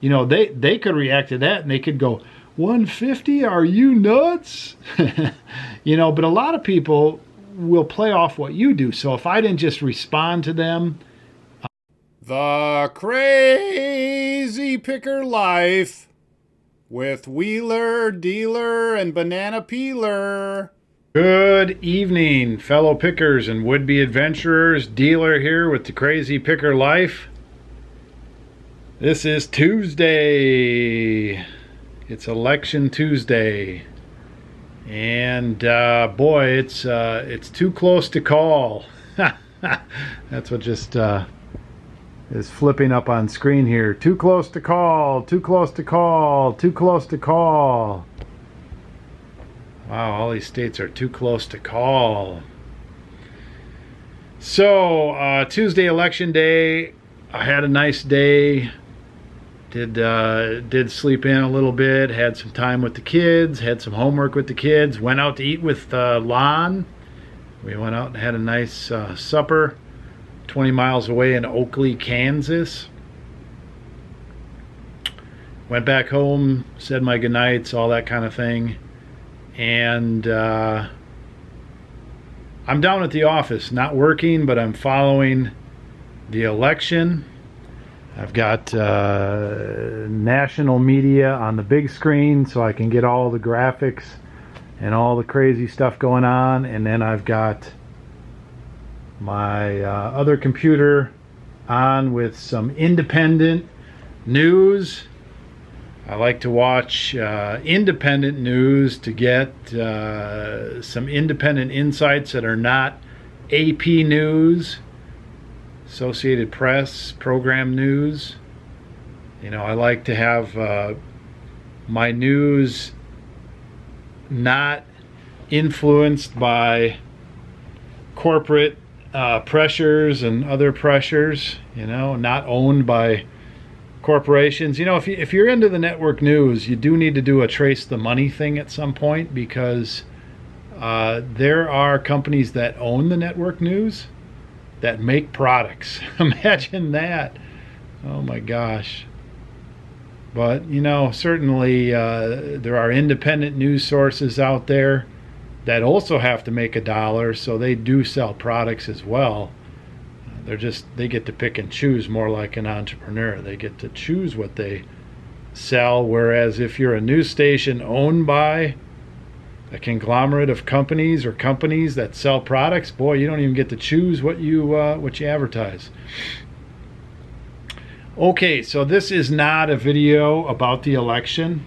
You know, they could react to that and they could go, 150? Are you nuts? You know, but a lot of people will play off what you do. So if I didn't just respond to them. The Crazy Picker Life with Wheeler, Dealer, and Banana Peeler. Good evening, fellow pickers and would-be adventurers. Dealer here with the Crazy Picker Life. This is Tuesday. It's Election Tuesday. And boy, it's too close to call. That's what just is flipping up on screen here. Too close to call, too close to call, too close to call. Wow, all these states are too close to call. So, Tuesday election day, I had a nice day. Did sleep in a little bit, had some time with the kids, had some homework with the kids, went out to eat with Lon. We went out and had a nice supper 20 miles away in Oakley, Kansas. Went back home, said my goodnights, all that kind of thing. And I'm down at the office, not working, but I'm following the election. I've got national media on the big screen so I can get all the graphics and all the crazy stuff going on. And then I've got my other computer on with some independent news. I like to watch independent news to get some independent insights that are not AP news, Associated Press, program news. You know, I like to have my news not influenced by corporate pressures and other pressures, you know, not owned by corporations. You know, if you're into the network news, you do need to do a trace the money thing at some point, because there are companies that own the network news that make products. Imagine that. Oh my gosh. But, you know, certainly there are independent news sources out there that also have to make a dollar, so they do sell products as well. They get to pick and choose, more like an entrepreneur. They get to choose what they sell, whereas if you're a news station owned by a conglomerate of companies or companies that sell products, boy, you don't even get to choose what you advertise. Okay, so this is not a video about the election.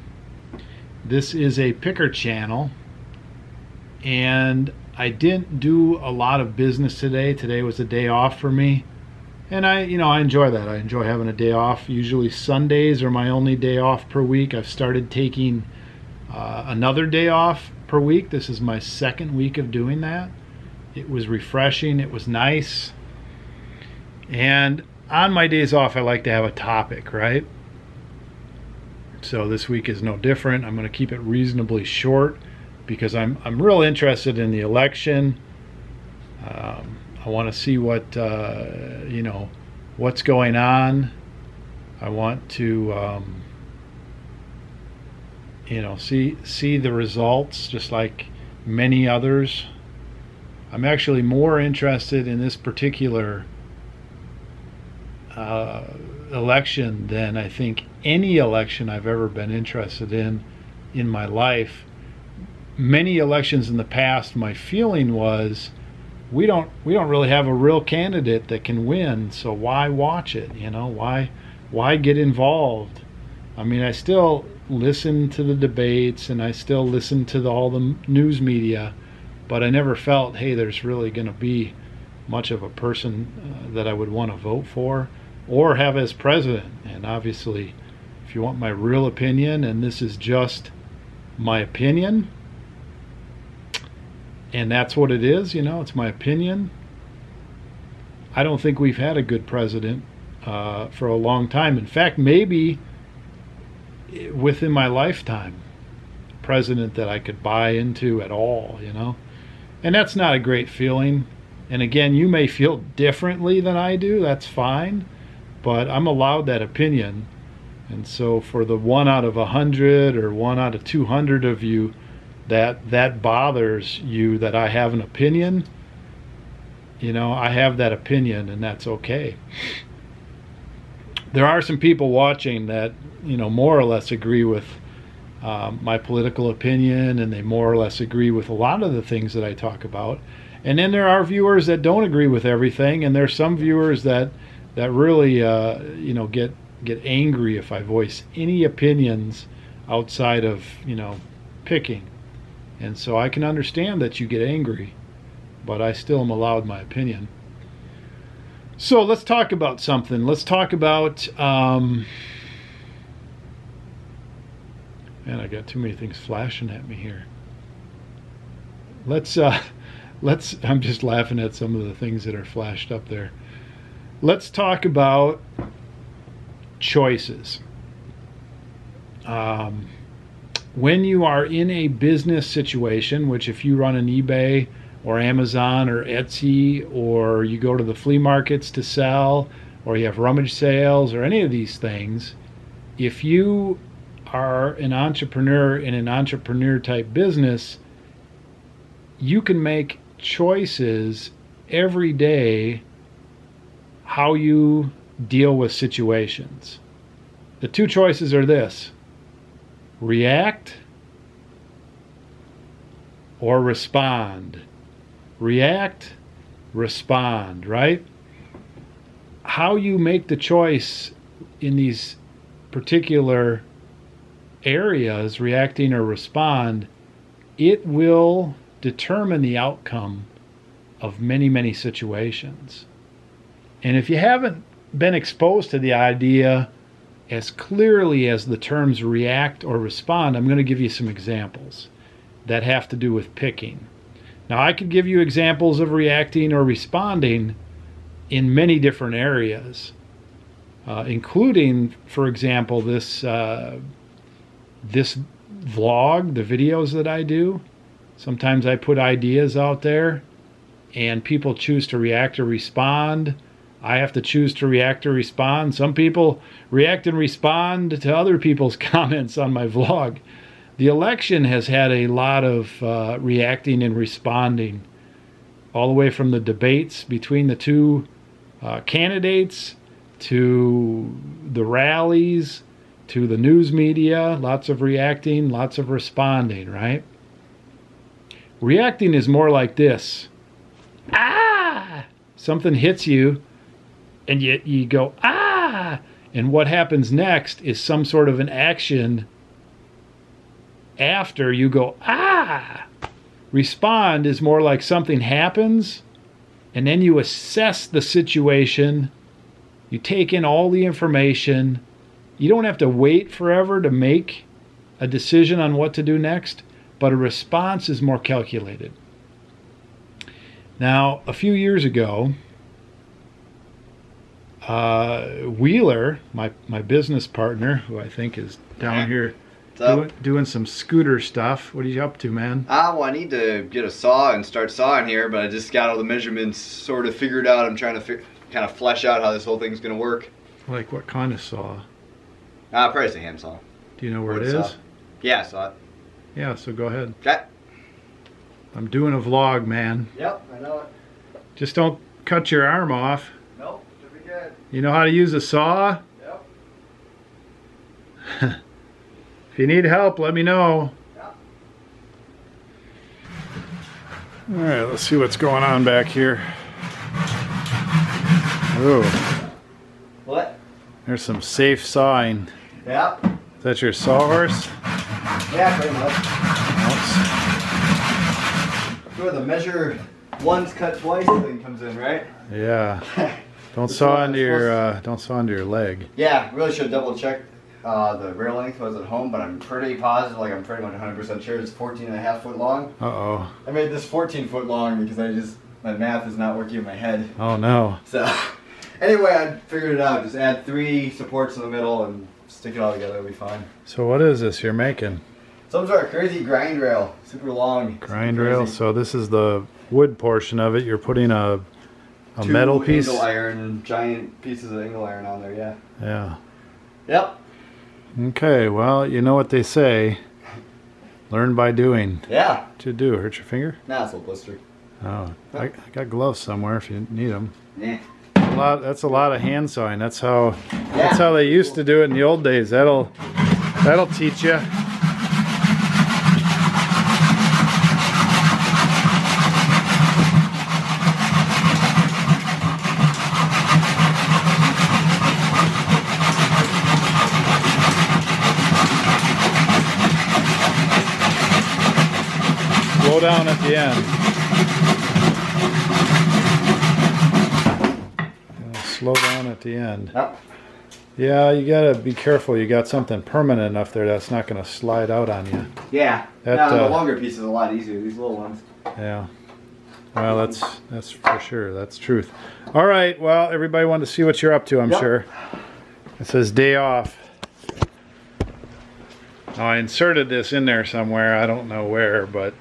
This is a picker channel, and I didn't do a lot of business today. Today was a day off for me, and I enjoy that. I enjoy having a day off. Usually Sundays are my only day off per week. I've started taking another day off per week. This is my second week of doing that. It was refreshing. It was nice. And on my days off, I like to have a topic, right? So this week is no different. I'm going to keep it reasonably short because I'm real interested in the election. I want to see what's going on. I want to see the results, just like many others. I'm actually more interested in this particular election than I think any election I've ever been interested in my life. Many elections in the past, my feeling was we don't really have a real candidate that can win, so why watch it? You know, why get involved? I mean, I still listen to the debates and I still listen to all the news media, but I never felt, hey, there's really going to be much of a person that I would want to vote for or have as president. And obviously, if you want my real opinion, and this is just my opinion, and that's what it is, it's my opinion. I don't think we've had a good president for a long time. In fact, maybe within my lifetime, president that I could buy into at all, and that's not a great feeling. And again, you may feel differently than I do. That's fine, but I'm allowed that opinion. And so for the 1 out of 100 or 1 out of 200 of you that bothers you that I have an opinion, I have that opinion, and that's okay. There are some people watching that, more or less agree with my political opinion, and they more or less agree with a lot of the things that I talk about. And then there are viewers that don't agree with everything, and there's some viewers that really, get angry if I voice any opinions outside of, picking. And so I can understand that you get angry, but I still am allowed my opinion. So let's talk about something. Let's talk about, man, I got too many things flashing at me here. I'm just laughing at some of the things that are flashed up there. Let's talk about choices. When you are in a business situation, which if you run an eBay or Amazon or Etsy, or you go to the flea markets to sell, or you have rummage sales or any of these things, if you are an entrepreneur in an entrepreneur type business, you can make choices every day how you deal with situations. The two choices are this: react or respond. React, respond, right? How you make the choice in these particular areas, reacting or respond, it will determine the outcome of many, many situations. And if you haven't been exposed to the idea as clearly as the terms react or respond, I'm going to give you some examples that have to do with picking. Now, I could give you examples of reacting or responding in many different areas, including, for example, this vlog, the videos that I do. Sometimes I put ideas out there and people choose to react or respond. I have to choose to react or respond. Some people react and respond to other people's comments on my vlog. The election has had a lot of reacting and responding, all the way from the debates between the two candidates to the rallies to the news media. Lots of reacting, lots of responding, right? Reacting is more like this. Ah! Something hits you and you go, ah! And what happens next is some sort of an action after you go, ah! Respond is more like something happens, and then you assess the situation. You take in all the information. You don't have to wait forever to make a decision on what to do next, but a response is more calculated. Now, a few years ago, Wheeler, my business partner, who I think is down here doing some scooter stuff. What are you up to, man? Well, I need to get a saw and start sawing here, but I just got all the measurements sort of figured out. I'm trying to kind of flesh out how this whole thing's going to work. Like what kind of saw? Probably just a hand saw. Do you know where Wood it is? saw. Yeah, I saw it. Yeah, so go ahead. Okay. I'm doing a vlog, man. Yep, I know it. Just don't cut your arm off. Nope, should be good. You know how to use a saw? Yep. If you need help, let me know. Yeah. All right, let's see what's going on back here. Oh, What? there's some safe sawing. Yep. Is that your sawhorse? Yeah, pretty much. That's where the measure once cut twice thing comes in, right? Yeah. Don't This saw one into is your leg. Yeah, really should double check the rail length was at home, but I'm pretty positive, like I'm pretty much 100% sure it's 14.5 foot long. Uh-oh. I made this 14 foot long because my math is not working in my head. Oh no. So, anyway, I figured it out. Just add 3 supports in the middle and stick it all together, it'll be fine. So what is this you're making? Some sort of crazy grind rail, super long. Grind super rail. crazy. So this is the wood portion of it. You're putting a 2 metal piece. angle iron, giant pieces of angle iron on there, yeah. Yeah. Yep. Okay, well, you know what they say. Learn by doing. Yeah. What you do? Hurt your finger? Nah, it's a little blister. Oh, I got gloves somewhere if you need them. Yeah. That's a lot of hand sawing. That's how they used to do it in the old days. That'll teach you. Slow down at the end. Slow down at the end. Yep. Yeah, you gotta be careful. You got something permanent enough there that's not gonna slide out on you. Yeah. That, the longer piece is a lot easier. These little ones. Yeah. Well, that's for sure. That's truth. All right. Well, everybody wanted to see what you're up to, I'm sure. It says day off. Now, I inserted this in there somewhere. I don't know where, but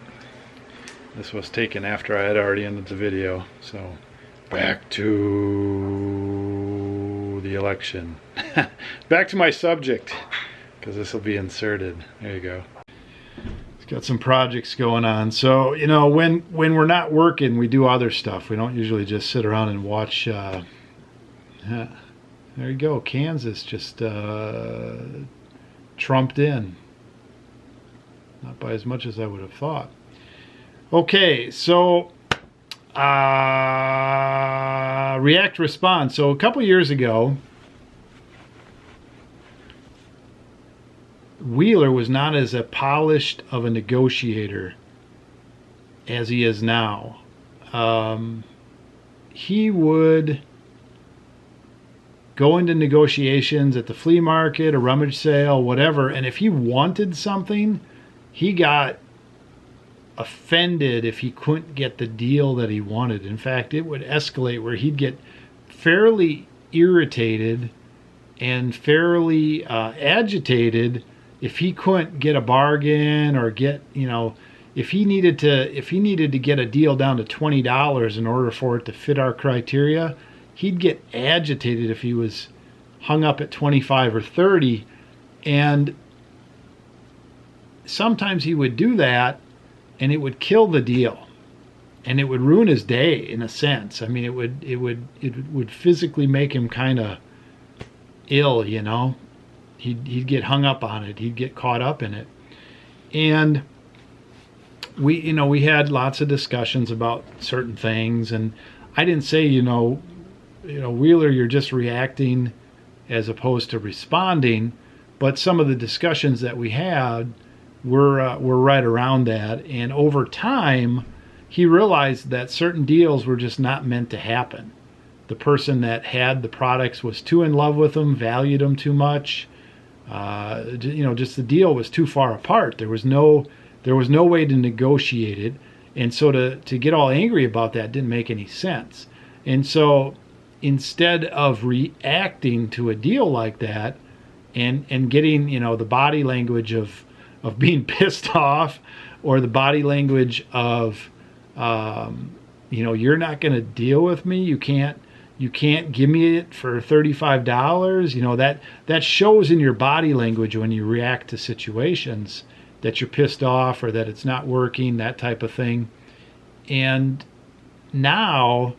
this was taken after I had already ended the video. So, back to the election. Back to my subject, because this will be inserted. There you go. It's got some projects going on. So, you know, when we're not working, we do other stuff. We don't usually just sit around and watch. There you go. Kansas just trumped in. Not by as much as I would have thought. Okay, so react response. So a couple years ago, Wheeler was not as polished of a negotiator as he is now. He would go into negotiations at the flea market, a rummage sale, whatever, and if he wanted something, he got offended if he couldn't get the deal that he wanted. In fact, it would escalate where he'd get fairly irritated and fairly agitated if he couldn't get a bargain or get, you know, if he needed to get a deal down to $20 in order for it to fit our criteria, he'd get agitated if he was hung up at 25 or 30. And sometimes he would do that and it would kill the deal and it would ruin his day in a sense. I mean, it would physically make him kind of ill, you know. He'd get hung up on it. He'd get caught up in it. And we had lots of discussions about certain things, and I didn't say, you know, Wheeler, you're just reacting as opposed to responding, but some of the discussions that we had were right around that. And over time, he realized that certain deals were just not meant to happen. The person that had the products was too in love with them, valued them too much. Just the deal was too far apart. There was no way to negotiate it, and so to get all angry about that didn't make any sense. And so instead of reacting to a deal like that and getting, you know, the body language of being pissed off, or the body language of you're not going to deal with me, you can't give me it for $35. You know, that shows in your body language when you react to situations that you're pissed off or that it's not working, that type of thing. And now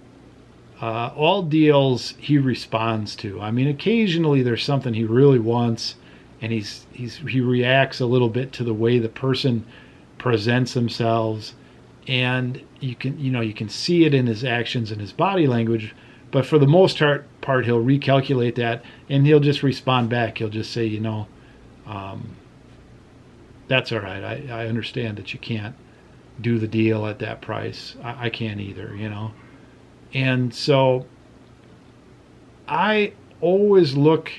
all deals he responds to. I mean, occasionally there's something he really wants, and he reacts a little bit to the way the person presents themselves, and you can see it in his actions and his body language. But for the most part, he'll recalculate that, and he'll just respond back. He'll just say, that's all right. I understand that you can't do the deal at that price. I can't either, you know. And so I always look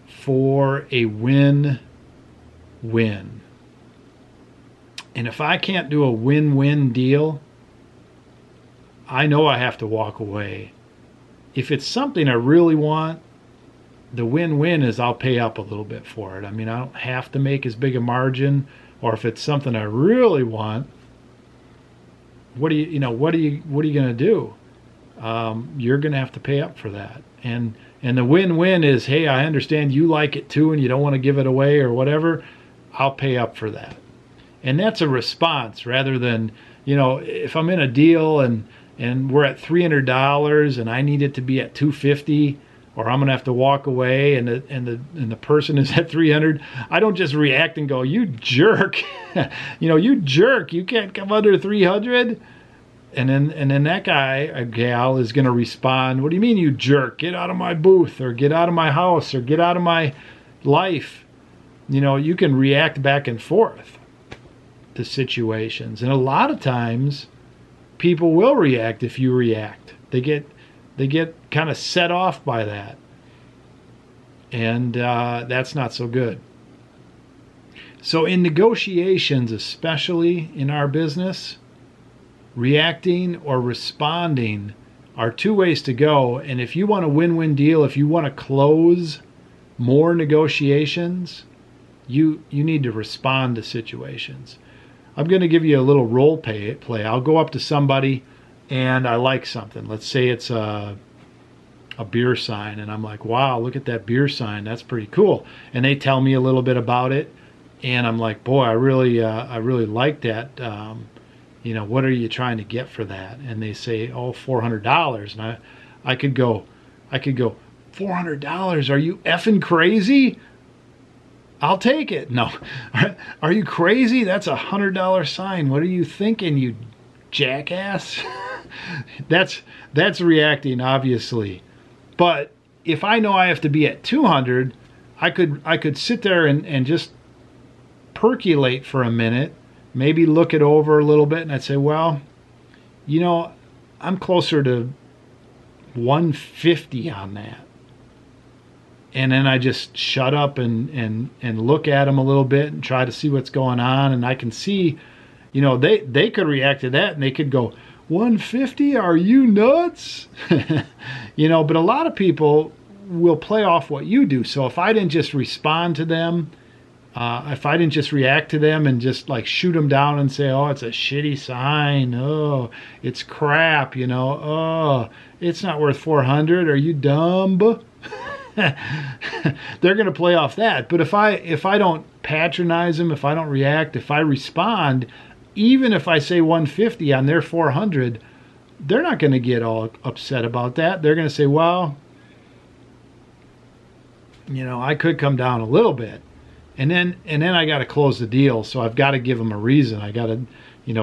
for a win-win. And if I can't do a win-win deal, I know I have to walk away. If it's something I really want, the win-win is I'll pay up a little bit for it. I mean, I don't have to make as big a margin. Or if it's something I really want, what are you going to do? You're going to have to pay up for that. And And the win-win is, hey, I understand you like it too and you don't want to give it away or whatever. I'll pay up for that. And that's a response rather than, if I'm in a deal and we're at $300 and I need it to be at $250, or I'm gonna have to walk away and the person is at $300. I don't just react and go, you jerk, you jerk, you can't come under $300. And then that guy or gal is gonna respond, what do you mean, you jerk? Get out of my booth, or get out of my house, or get out of my life. You can react back and forth to situations, and a lot of times people will react if you react. They get kind of set off by that, and that's not so good. So in negotiations, especially in our business, reacting or responding are two ways to go. And if you want a win-win deal, if you want to close more negotiations, you need to respond to situations. I'm going to give you a little role play. I'll go up to somebody and I like something. Let's say it's a beer sign, and I'm like, wow, look at that beer sign. That's pretty cool. And they tell me a little bit about it, and I'm like, boy, I really like that. What are you trying to get for that? And they say, oh, $400. And I could go, $400? Are you effing crazy? I'll take it. No. Are you crazy? That's $100 sign. What are you thinking, you jackass? That's reacting, obviously. But if I know I have to be at 200, I could sit there and just percolate for a minute, maybe look it over a little bit, and I'd say, well, I'm closer to 150 on that. And then I just shut up and look at them a little bit and try to see what's going on. And I can see, they could react to that and they could go, 150? Are you nuts? But a lot of people will play off what you do. So if I didn't just respond to them, if I didn't just react to them and just like shoot them down and say, oh, it's a shitty sign. Oh, it's crap. Oh, it's not worth 400. Are you dumb? They're going to play off that. But if I don't patronize them, if I don't react, if I respond, even if I say 150 on their 400, they're not going to get all upset about that. They're going to say, well, I could come down a little bit. And then I got to close the deal. So I've got to give them a reason. I got to,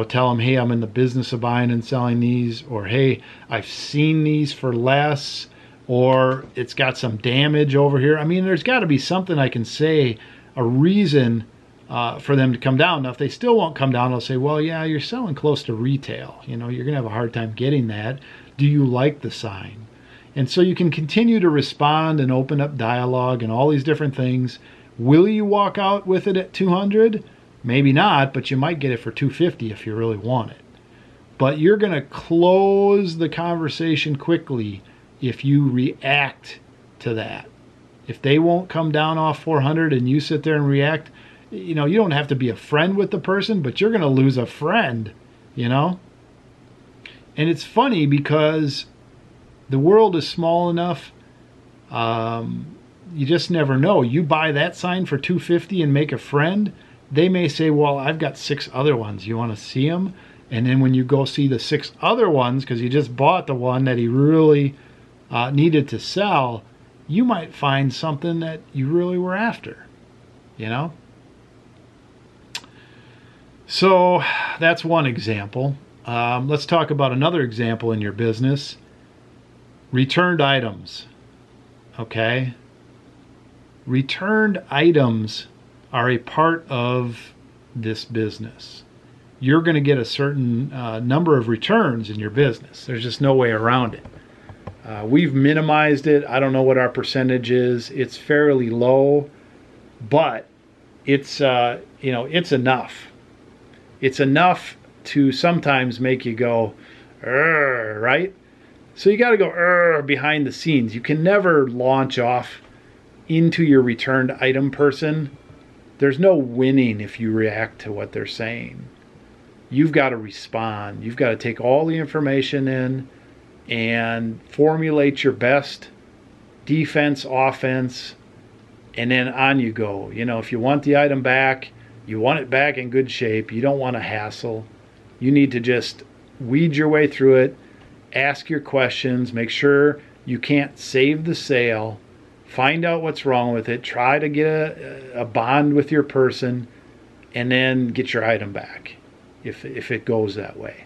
tell them, hey, I'm in the business of buying and selling these, or hey, I've seen these for less, or it's got some damage over here. I mean, there's got to be something I can say, a reason for them to come down. Now, if they still won't come down, I'll say, well, yeah, you're selling close to retail. You're going to have a hard time getting that. Do you like the sign? And so you can continue to respond and open up dialogue and all these different things. Will you walk out with it at 200? Maybe not, but you might get it for 250 if you really want it. But you're going to close the conversation quickly if you react to that. If they won't come down off 400 and you sit there and react, you don't have to be a friend with the person, but you're going to lose a friend, And it's funny because the world is small enough. You just never know. You buy that sign for $250 and make a friend. They may say, well, I've got 6 other ones. You want to see them? And then when you go see the 6 other ones, because you just bought the one that he really needed to sell, you might find something that you really were after, So that's one example. Let's talk about another example in your business. Returned items. Okay? Returned items are a part of this business. You're going to get a certain number of returns in your business. There's just no way around it. We've minimized it. I don't know what our percentage is. It's fairly low, but it's it's enough. It's enough to sometimes make you go, right? So you got to go behind the scenes. You can never launch off into your returned item person. There's no winning if you react to what they're saying. You've got to respond. You've got to take all the information in and formulate your best defense, offense, and then on you go. You know, if you want the item back, you want it back in good shape. You don't want a hassle. You need to just weed your way through it, ask your questions, make sure you can't save the sale, find out what's wrong with it, try to get a bond with your person, and then get your item back if it goes that way.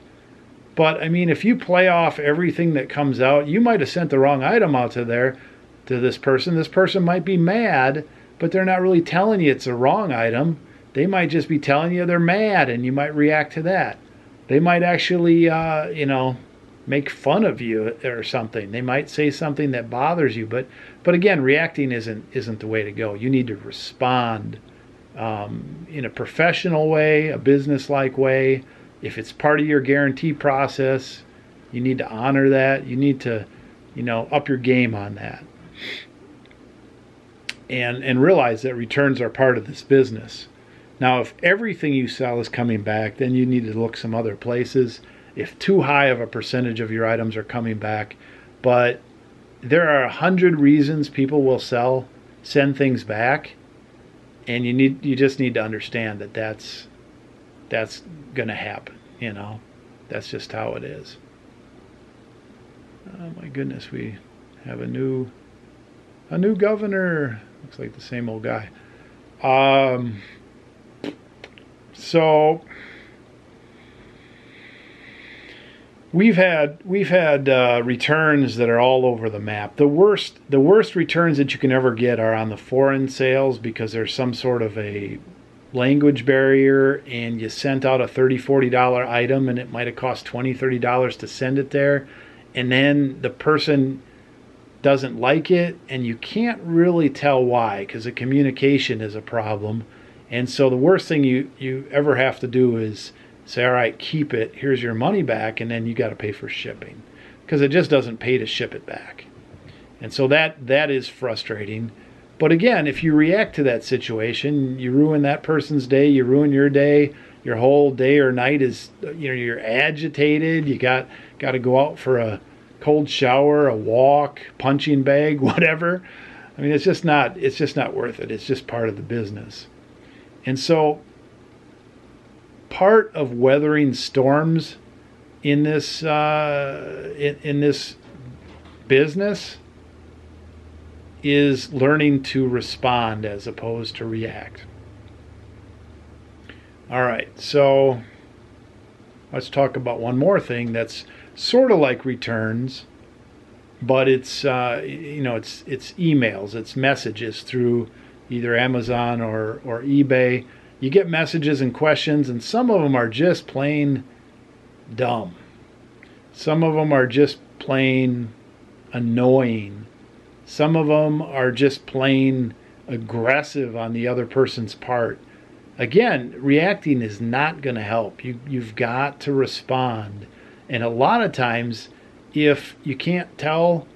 But I mean, if you play off everything that comes out, you might have sent the wrong item out to this person. This person might be mad, but they're not really telling you it's a wrong item. They might just be telling you they're mad, and you might react to that. They might actually, make fun of you or something. They might say something that bothers you. But again, reacting isn't the way to go. You need to respond in a professional way, a business-like way. If it's part of your guarantee process, you need to honor that. You need to, up your game on that. And realize that returns are part of this business. Now, if everything you sell is coming back, then you need to look some other places. If too high of a percentage of your items are coming back, but there are 100 reasons people will send things back, and you just need to understand that that's going to happen. That's just how it is. Oh my goodness, we have a new governor. Looks like the same old guy. So we've had returns that are all over the map. The worst returns that you can ever get are on the foreign sales, because there's some sort of a language barrier, and you sent out a $30-$40 item, and it might have cost $20-$30 to send it there, and then the person doesn't like it, and you can't really tell why, because the communication is a problem. And so the worst thing you ever have to do is say, all right, keep it, here's your money back, and then you got to pay for shipping, because it just doesn't pay to ship it back. And so that is frustrating. But again, if you react to that situation, you ruin that person's day, you ruin your day, your whole day or night is, you're agitated, you got to go out for a cold shower, a walk, punching bag, whatever. I mean, it's just not worth it. It's just part of the business. And so part of weathering storms in this in this business is learning to respond as opposed to react. All right, so let's talk about one more thing that's sort of like returns, but it's it's emails, it's messages through either Amazon or eBay. You get messages and questions, and some of them are just plain dumb. Some of them are just plain annoying. Some of them are just plain aggressive on the other person's part. Again, reacting is not going to help. You've got to respond. And a lot of times, if you can't tell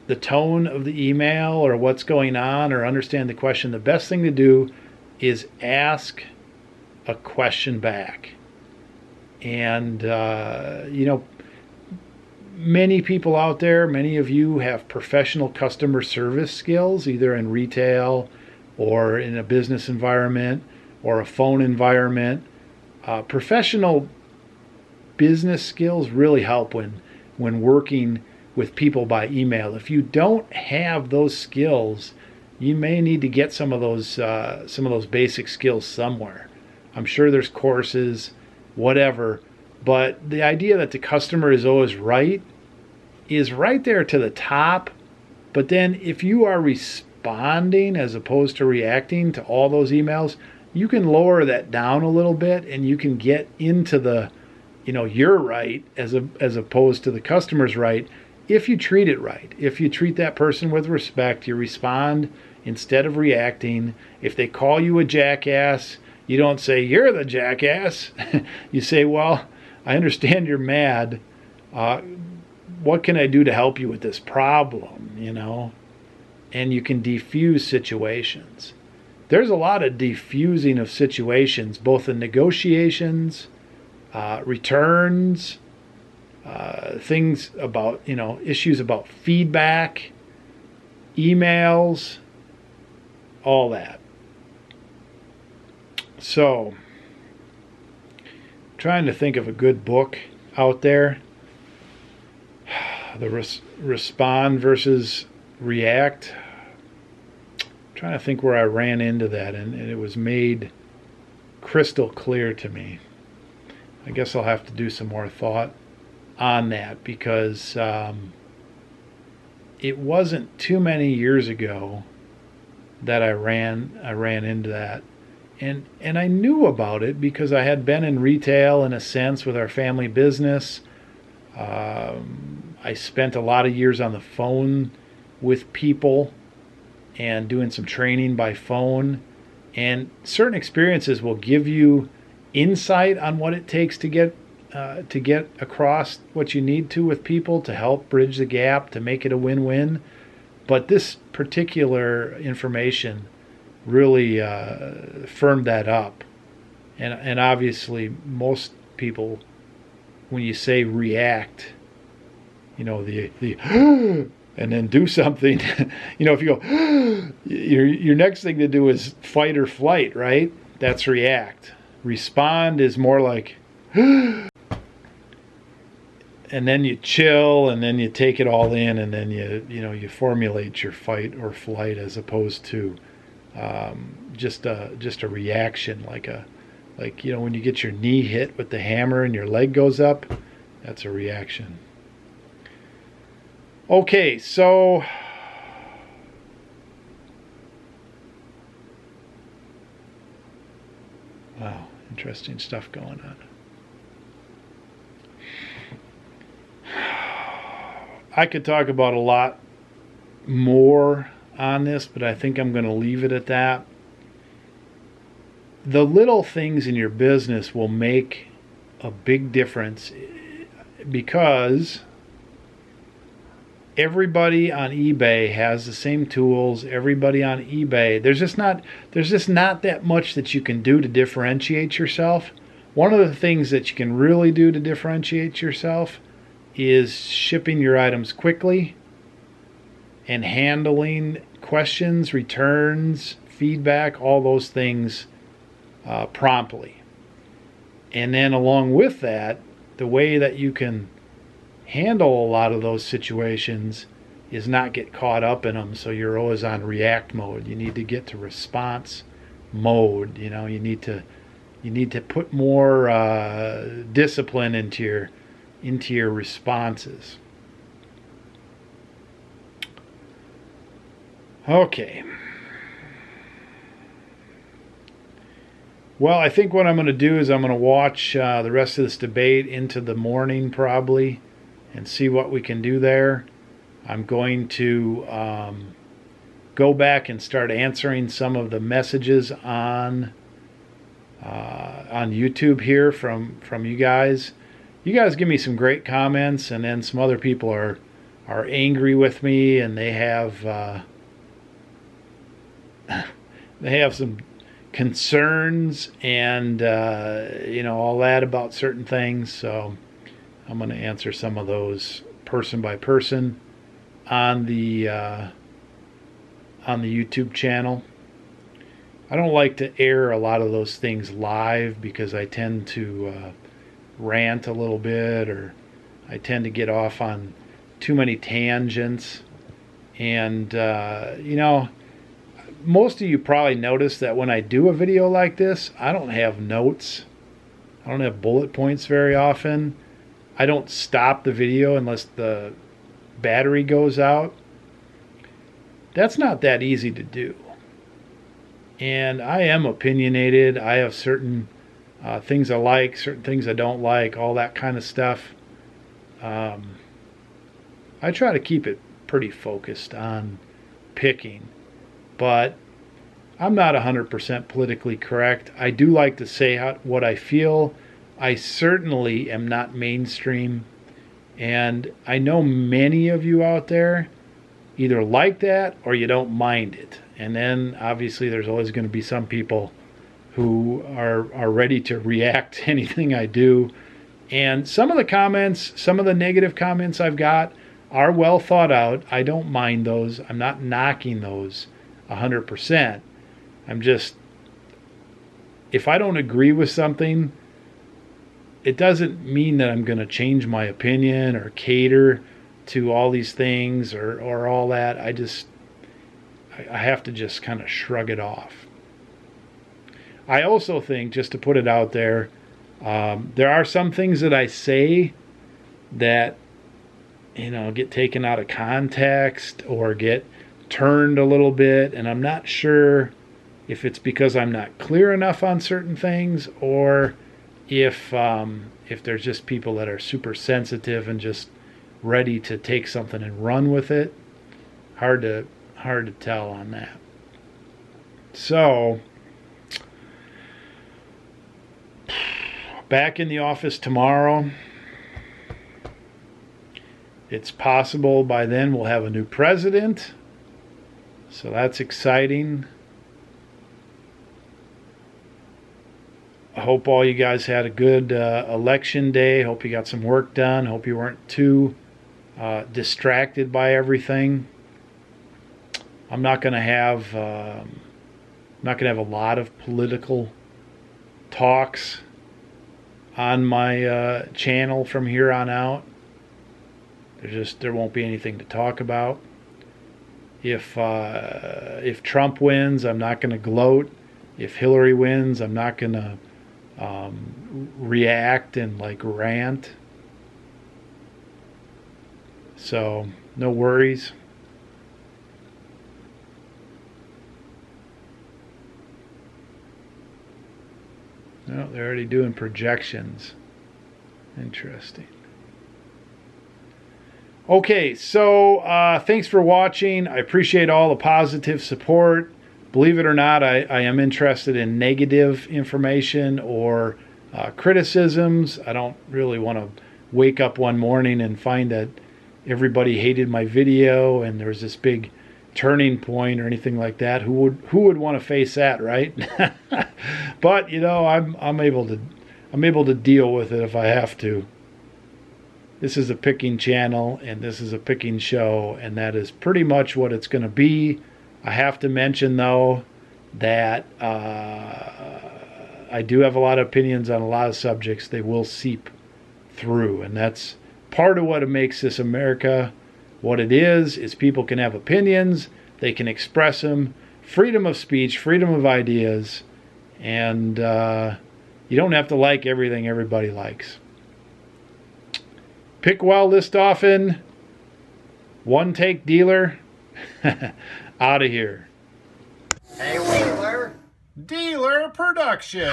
the tone of the email or what's going on or understand the question, the best thing to do is ask a question back. And, many people out there, many of you have professional customer service skills, either in retail or in a business environment or a phone environment. Professional business skills really help when working with people by email. If you don't have those skills, you may need to get some of those basic skills somewhere. I'm sure there's courses, whatever, but the idea that the customer is always right is right there to the top. But then if you are responding as opposed to reacting to all those emails, you can lower that down a little bit, and you can get into the, you're right as opposed to the customer's right. If you treat it right, if you treat that person with respect, you respond instead of reacting. If they call you a jackass, you don't say, you're the jackass. You say, well, I understand you're mad. What can I do to help you with this problem, And you can defuse situations. There's a lot of defusing of situations, both in negotiations, returns, things about, issues about feedback. emails, all that. So, trying to think of a good book out there. The respond versus react. Trying to think where I ran into that, and it was made crystal clear to me. I guess I'll have to do some more thought on that, because it wasn't too many years ago that I ran into that, and I knew about it because I had been in retail in a sense with our family business. I spent a lot of years on the phone with people and doing some training by phone, and certain experiences will give you insight on what it takes to get across what you need to with people to help bridge the gap, to make it a win-win. But this particular information really firmed that up. And obviously most people, when you say react, the and then do something, if you go, your next thing to do is fight or flight, right? That's react. Respond is more like, and then you chill, and then you take it all in, and then you formulate your fight or flight, as opposed to just a reaction, like when you get your knee hit with the hammer and your leg goes up, that's a reaction. Okay, so wow, interesting stuff going on. I could talk about a lot more on this, but I think I'm going to leave it at that. The little things in your business will make a big difference, because everybody on eBay has the same tools. Everybody on eBay, there's just not that much that you can do to differentiate yourself. One of the things that you can really do to differentiate yourself is shipping your items quickly and handling questions, returns, feedback, all those things promptly. And then along with that, the way that you can handle a lot of those situations is not get caught up in them, so you're always on react mode. You need to get to response mode. You need to put more discipline into your responses. Okay. Well, I think what I'm going to do is I'm going to watch the rest of this debate into the morning probably, and see what we can do there. I'm going to go back and start answering some of the messages on YouTube here from you guys. You guys give me some great comments, and then some other people are angry with me, and they have some concerns and all that about certain things. So I'm going to answer some of those person by person on the YouTube channel. I don't like to air a lot of those things live because I tend to rant a little bit, or I tend to get off on too many tangents. And most of you probably notice that when I do a video like this, I don't have notes. I don't have bullet points very often. I don't stop the video unless the battery goes out. That's not that easy to do. And I am opinionated. I have certain things I like, certain things I don't like, all that kind of stuff. I try to keep it pretty focused on picking. But I'm not 100% politically correct. I do like to say what I feel. I certainly am not mainstream. And I know many of you out there either like that or you don't mind it. And then obviously there's always going to be some people who are ready to react to anything I do. And some of the comments, some of the negative comments I've got, are well thought out. I don't mind those. I'm not knocking those 100%. I'm just, if I don't agree with something, it doesn't mean that I'm going to change my opinion or cater to all these things or all that. I have to just kind of shrug it off. I also think, just to put it out there, there are some things that I say that, get taken out of context or get turned a little bit, and I'm not sure if it's because I'm not clear enough on certain things, or if there's just people that are super sensitive and just ready to take something and run with it. Hard to tell on that. So, back in the office tomorrow. It's possible by then we'll have a new president. So that's exciting. I hope all you guys had a good election day. Hope you got some work done. Hope you weren't too distracted by everything. I'm not going to have a lot of political talks on my channel from here on out. There won't be anything to talk about. If Trump wins, I'm not going to gloat. If Hillary wins, I'm not going to react and rant. So no worries. No, they're already doing projections. Interesting. Okay, so thanks for watching. I appreciate all the positive support. Believe it or not, I am interested in negative information or criticisms. I don't really want to wake up one morning and find that everybody hated my video and there was this big turning point or anything like that. Who would want to face that, right? But I'm able to deal with it if I have to. This is a picking channel and this is a picking show, and that is pretty much what it's going to be. I have to mention though that I do have a lot of opinions on a lot of subjects. They will seep through, and that's part of what makes this America what it is people can have opinions, they can express them, freedom of speech, freedom of ideas, and you don't have to like everything everybody likes. Pick well, list often. One take dealer. Out of here. Hey, Wheeler. Dealer Production.